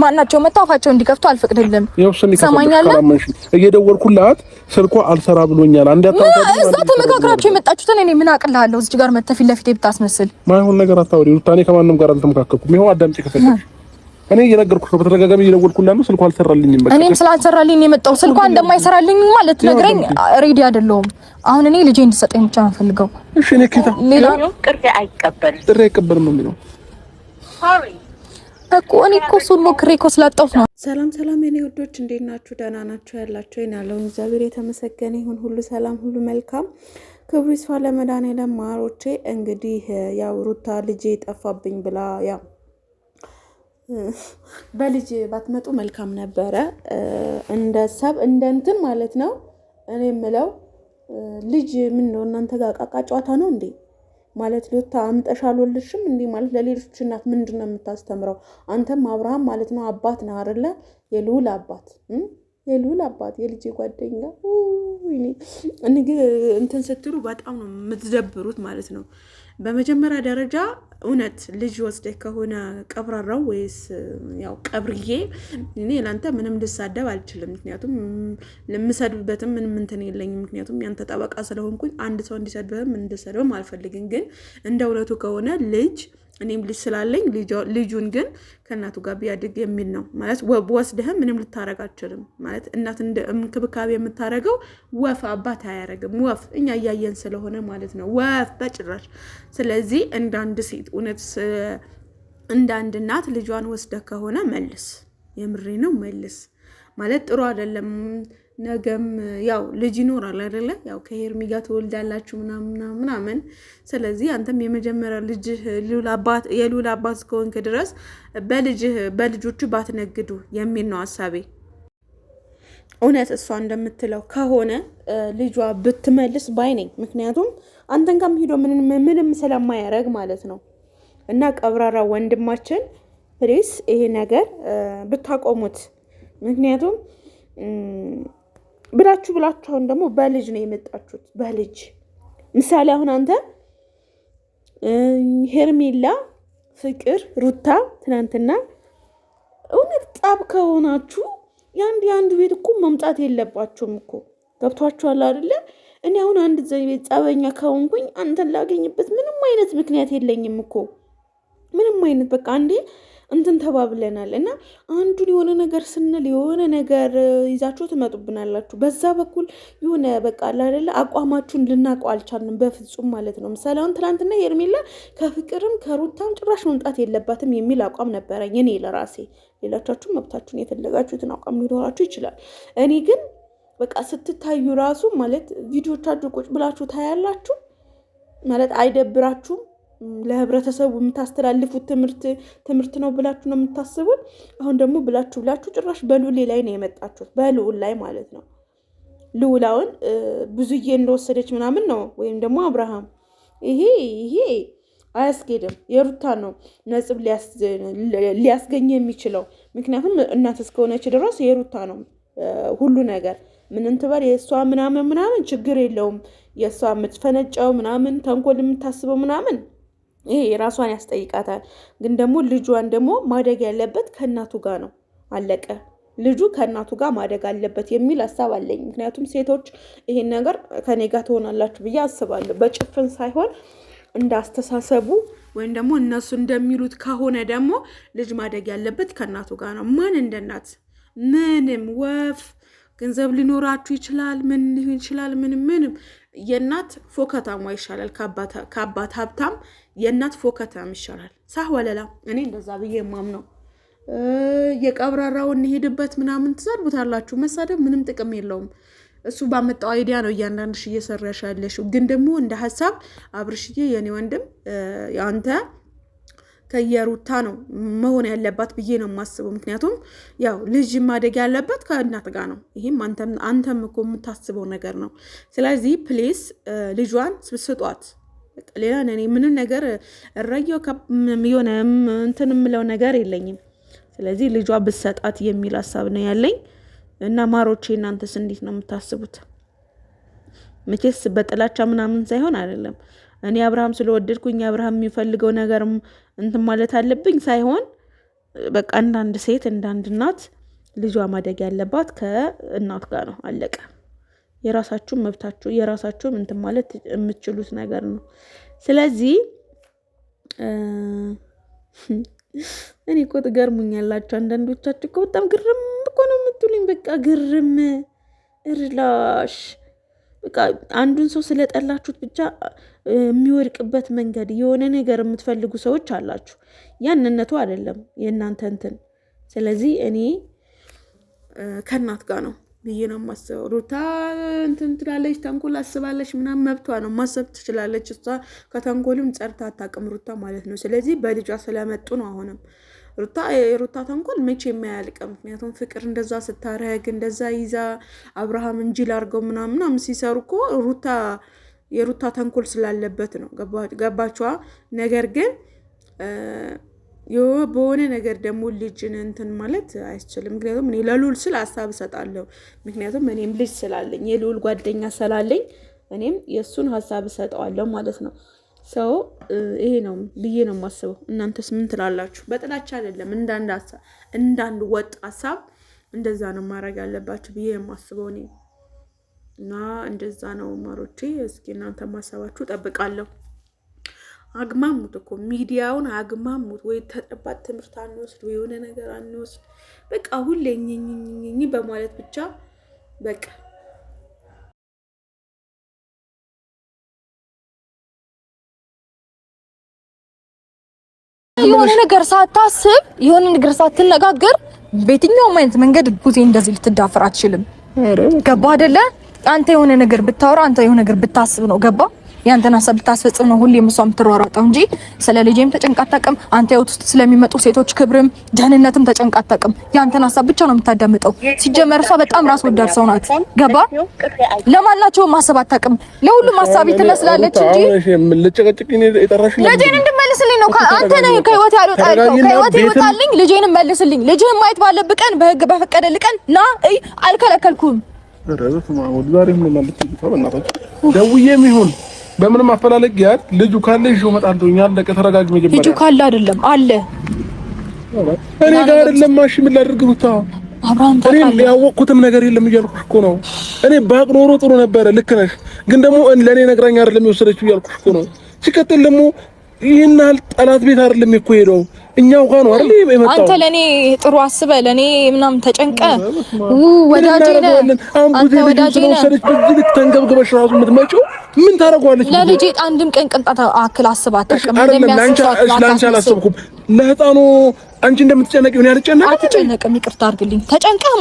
ማናቸው መጣፋቸው እንዲከፍቱ አልፈቅድልም። ሰማኛለህ እየደወልኩላት ስልኳ አልሰራ ብሎኛል። አንዴ እዛ ተመካክራችሁ የመጣችሁትን እኔ ምን አቅልሃለሁ? እዚህ ጋር መጥተህ ፊት ለፊት ብታስመስል ማይሆን ነገር አታወሪ። ሩታኔ ከማንም ጋር አልተመካከርኩም። ይሄው አዳምጪ ከፈለግሽ እኔ እየነገርኩሽ ነው። በተደጋጋሚ እየደወልኩላት ነው። ስልኳ አልሰራልኝም። በቃ እኔም ስላልሰራልኝ የመጣው ስልኳ እንደማይሰራልኝ ማለት ነግረኝ ሬዲ አይደለሁም። አሁን እኔ ልጄ እንድትሰጠኝ ብቻ ነው ፈልገው። እሺ እኔ ከታ ሌላ ቅርብ አይቀበልም። ጥሪ አይቀበልም ነው የሚለው። ሶሪ እኮ እኔ እኮ እሱን ሞክሬ እኮ ስላጣሁት ነው። ሰላም ሰላም የኔ ወዶች እንዴት ናችሁ? ደህና ናችሁ? ያላችሁ እኔ ያለው እግዚአብሔር የተመሰገነ ይሁን። ሁሉ ሰላም፣ ሁሉ መልካም፣ ክብሩ ይስፋ ለመድኃኒዓለም። ማሮቼ እንግዲህ ያው ሩታ ልጄ ጠፋብኝ ብላ ያው በልጅ ባትመጡ መልካም ነበረ። እንደ ሰብ እንደ እንትን ማለት ነው። እኔ የምለው ልጅ ምን ነው እናንተ ጋር ቃቃ ጨዋታ ነው እንዴ? ማለት ሉታ አምጠሻል ወልሽም እንዴ? ማለት ለሌሎች እናት ምንድነው የምታስተምረው? አንተም አብርሃም ማለት ነው አባት ነህ አይደለ? የልዑል አባት የልጄ ጓደኛ ወይኔ እንትን ስትሉ በጣም ነው የምትደብሩት ማለት ነው። በመጀመሪያ ደረጃ እውነት ልጅ ወስደህ ከሆነ ቀብራራው ወይስ ያው ቀብርዬ እኔ ላንተ ምንም ልሳደብ አልችልም። ምክንያቱም ለምሰድብበትም ምንም እንትን የለኝም። ምክንያቱም ያንተ ጠበቃ ስለሆንኩኝ አንድ ሰው እንዲሰድብህም እንድሰድብም አልፈልግም። ግን እንደ እውነቱ ከሆነ ልጅ እኔም ልጅ ስላለኝ ልጁን ግን ከእናቱ ጋር ቢያድግ የሚል ነው ማለት ወስደህም ምንም ልታረግ አልችልም ማለት እናት እንደ እንክብካቤ የምታረገው ወፍ አባት አያረግም። ወፍ እኛ እያየን ስለሆነ ማለት ነው ወፍ በጭራሽ። ስለዚህ እንደ አንድ ሴት እውነት እንደ አንድ እናት ልጇን ወስደህ ከሆነ መልስ፣ የምሬ ነው መልስ ማለት ጥሩ አይደለም። ነገም ያው ልጅ ይኖራል አይደለ? ያው ከሄርሚ ጋር ትወልዳላችሁ ምናምን። ስለዚህ አንተም የመጀመሪያ ልጅ የልዑል አባት እስከሆንክ ድረስ በልጆቹ ባትነግዱ የሚል ነው ሐሳቤ። እውነት እሷ እንደምትለው ከሆነ ልጇ ብትመልስ ባይ ነኝ። ምክንያቱም አንተን ጋርም ሄዶ ምንም ስለማያረግ ማለት ነው። እና ቀብራራ ወንድማችን ፕሊስ ይሄ ነገር ብታቆሙት። ምክንያቱም ብላችሁ አሁን ደግሞ በልጅ ነው የመጣችሁት። በልጅ ምሳሌ አሁን አንተ ሄርሜላ፣ ፍቅር፣ ሩታ ትናንትና እውነት ጣብ ከሆናችሁ የአንድ ቤት እኮ መምጣት የለባችሁም እኮ ገብቷችኋል አይደለ? እኔ አሁን አንድ ቤት ጸበኛ ከሆንኩኝ አንተን ላገኝበት ምንም አይነት ምክንያት የለኝም እኮ ምንም አይነት በቃ አንዴ እንትን ተባብለናል። እና አንዱን የሆነ ነገር ስንል የሆነ ነገር ይዛችሁ ትመጡብናላችሁ። በዛ በኩል የሆነ በቃ አይደለ አቋማችሁን ልናውቀው አልቻልንም በፍጹም ማለት ነው። ምሳሌ አሁን ትናንትና ሄርሜላ ከፍቅርም ከሩታም ጭራሽ መምጣት የለባትም የሚል አቋም ነበረኝ እኔ ለራሴ። ሌሎቻችሁ መብታችሁን የፈለጋችሁትን አቋም ሊኖራችሁ ይችላል። እኔ ግን በቃ ስትታዩ ራሱ ማለት ቪዲዮቻችሁ ቁጭ ብላችሁ ታያላችሁ ማለት አይደብራችሁም? ለህብረተሰቡ የምታስተላልፉት ትምህርት ነው ብላችሁ ነው የምታስቡት። አሁን ደግሞ ብላችሁ ጭራሽ በልዑል ላይ ነው የመጣችሁት። በልዑል ላይ ማለት ነው። ልዑላውን ብዙዬ እንደወሰደች ምናምን ነው ወይም ደግሞ አብርሃም ይሄ አያስኬድም። የሩታ ነው ነጥብ ሊያስገኝ የሚችለው። ምክንያቱም እናት እስከሆነች ድረስ የሩታ ነው ሁሉ ነገር። ምን ትበል የእሷ ምናምን ችግር የለውም። የእሷ የምትፈነጫው ምናምን ተንኮል የምታስበው ምናምን ይሄ የራሷን ያስጠይቃታል። ግን ደግሞ ልጇን ደግሞ ማደግ ያለበት ከእናቱ ጋር ነው። አለቀ። ልጁ ከእናቱ ጋር ማደግ አለበት የሚል ሀሳብ አለኝ። ምክንያቱም ሴቶች ይሄን ነገር ከኔ ጋር ትሆናላችሁ ብዬ አስባለሁ። በጭፍን ሳይሆን እንዳስተሳሰቡ ወይም ደግሞ እነሱ እንደሚሉት ከሆነ ደግሞ ልጅ ማደግ ያለበት ከእናቱ ጋር ነው። ማን እንደ እናት ምንም ወፍ ገንዘብ ሊኖራችሁ ይችላል፣ ምን ሊሆን ይችላል፣ ምንም የእናት ፎከታማ ይሻላል ከአባት ሀብታም። የእናት ፎከታም ይሻላል። ሳህ ወለላ እኔ እንደዛ ብዬ የማምነው። የቀብራራውን እንሄድበት ምናምን ትሰድቡታላችሁ። መሳደብ ምንም ጥቅም የለውም። እሱ ባመጣው አይዲያ ነው እያንዳንድሽ እየሰራሽ ያለሽው። ግን ደግሞ እንደ ሀሳብ አብርሽዬ የኔ ወንድም አንተ ከየሩታ ነው መሆን ያለባት ብዬ ነው የማስበው። ምክንያቱም ያው ልጅ ማደግ ያለበት ከእናት ጋር ነው። ይሄም አንተም እኮ የምታስበው ነገር ነው። ስለዚህ ፕሌስ ልጇን ስጧት። ሌላ እኔ ምንም ነገር እረየው የሆነ እንትን የምለው ነገር የለኝም። ስለዚህ ልጇ ብሰጣት የሚል ሀሳብ ነው ያለኝ። እና ማሮቼ እናንተስ እንዴት ነው የምታስቡት? መቼስ በጥላቻ ምናምን ሳይሆን አይደለም። እኔ አብርሃም ስለወደድኩኝ አብርሃም የሚፈልገው ነገር እንትን ማለት አለብኝ ሳይሆን በቃ አንዳንድ ሴት እንዳንድ እናት ልጇ ማደግ ያለባት ከእናት ጋር ነው። አለቀ። የራሳችሁ መብታችሁ የራሳችሁ እንትን ማለት የምትችሉት ነገር ነው። ስለዚህ እኔ እኮ ትገርሙኛላችሁ አንዳንዶቻችሁ እኮ በጣም ግርም እኮ ነው የምትሉኝ። በቃ ግርም እርላሽ በቃ አንዱን ሰው ስለጠላችሁት ብቻ የሚወድቅበት መንገድ የሆነ ነገር የምትፈልጉ ሰዎች አላችሁ። ያንነቱ አይደለም የእናንተ እንትን። ስለዚህ እኔ ከእናት ጋር ነው ብዬ ነው የማስበው። ሩታ እንትን ትላለች፣ ተንኮል አስባለች ምናምን መብቷ ነው፣ ማሰብ ትችላለች። እሷ ከተንኮልም ጸርታ አታውቅም ሩታ ማለት ነው። ስለዚህ በልጇ ስለመጡ ነው። አሁንም የሩታ ተንኮል መቼ የማያልቅም። ምክንያቱም ፍቅር እንደዛ ስታረግ እንደዛ ይዛ አብርሃም እንጂ ላርገው ምናምን ሲሰሩ እኮ የሩታ ተንኮል ስላለበት ነው። ገባችኋ? ነገር ግን በሆነ ነገር ደግሞ ልጅን እንትን ማለት አይችልም። ምክንያቱም እኔ ለሉል ስል ሀሳብ እሰጣለሁ። ምክንያቱም እኔም ልጅ ስላለኝ የሉል ጓደኛ ስላለኝ እኔም የእሱን ሀሳብ እሰጠዋለሁ ማለት ነው። ሰው ይሄ ነው ብዬ ነው የማስበው። እናንተስ ምን ትላላችሁ? በጥላቻ አይደለም፣ እንዳንድ ወጥ ሀሳብ እንደዛ ነው ማድረግ ያለባችሁ ብዬ የማስበው እኔ እና እንደዛ ነው ማሮቼ። እስኪ እናንተ ማሰባችሁ ጠብቃለሁ። አግማሙት እኮ ሚዲያውን አግማሙት። ወይ ተጠባት ትምህርት አንወስድ ወይ የሆነ ነገር አንወስድ። በቃ ሁሌ ኝኝኝኝ በማለት ብቻ በቃ የሆነ ነገር ሳታስብ የሆነ ነገር ሳትነጋገር በየትኛውም አይነት መንገድ ጉዜ እንደዚህ ልትዳፈር አትችልም። ገባ አይደለ? አንተ የሆነ ነገር ብታወራ አንተ የሆነ ነገር ብታስብ ነው። ገባ? ያንተን ሀሳብ ብታስፈጽም ነው ሁሌም እሷ የምትሯሯጠው እንጂ ስለ ልጄም ተጨንቃ አታውቅም። አንተ ህይወት ውስጥ ስለሚመጡ ሴቶች ክብርም ደህንነትም ተጨንቃ አታውቅም። ያንተን ሀሳብ ብቻ ነው የምታዳምጠው። ሲጀመር እሷ በጣም ራስ ወዳድ ሰው ናት። ገባ? ለማናቸውም ማሰብ አታውቅም። ለሁሉም ሀሳቢ ትመስላለች እንጂ ልጄን እንድመልስልኝ ነው። አንተ ነህ ከህይወት ያልወጣልኝ። ከህይወት ይወጣልኝ፣ ልጄን መልስልኝ። ልጅህን ማየት ባለብህ ቀን በህግ በፈቀደልህ ቀን ና እይ፣ አልከለከልኩም። ደውዬም ይሁን በምንም አፈላለግ ያል ልጁ ካለ ይዞ መጣልቶኛል። ለቀ ተረጋግ። መጀመሪያ ልጁ ካለ አይደለም አለ እኔ ጋር አይደለም። ማሽ ምን ላድርግ ሩታ? አብራን ታውቃለህ። ያወቅኩትም ነገር የለም እያልኩሽ እኮ ነው። እኔ ባቅ ኖሮ ጥሩ ነበረ። ልክ ነሽ፣ ግን ደግሞ ለኔ ነግራኝ አይደለም የወሰደችው እያልኩሽ እኮ ነው። ሲቀጥል ደግሞ ይሄን ጠላት ቤት አይደለም እኮ ሄደው እኛው ጋር ነው አይደል የመጣው። አንተ ለኔ ጥሩ አስበህ ለኔ ምናምን ተጨንቀ ወዳጄ ነህ አንተ ወዳጄ ነህ። በዚህ ተንገብግበሽ ራሱ የምትመጪው ምን ታረጋለች? ለልጄ አንድም ቀን ቅንጣት አክል አስባት ተቀም ለአንቺ አላሰብኩም። ለህፃኑ አንቺ እንደምትጨነቂው እኔ አልጨነቅም። አትጨነቅም። ይቅርታ አድርግልኝ። ተጨንቀህ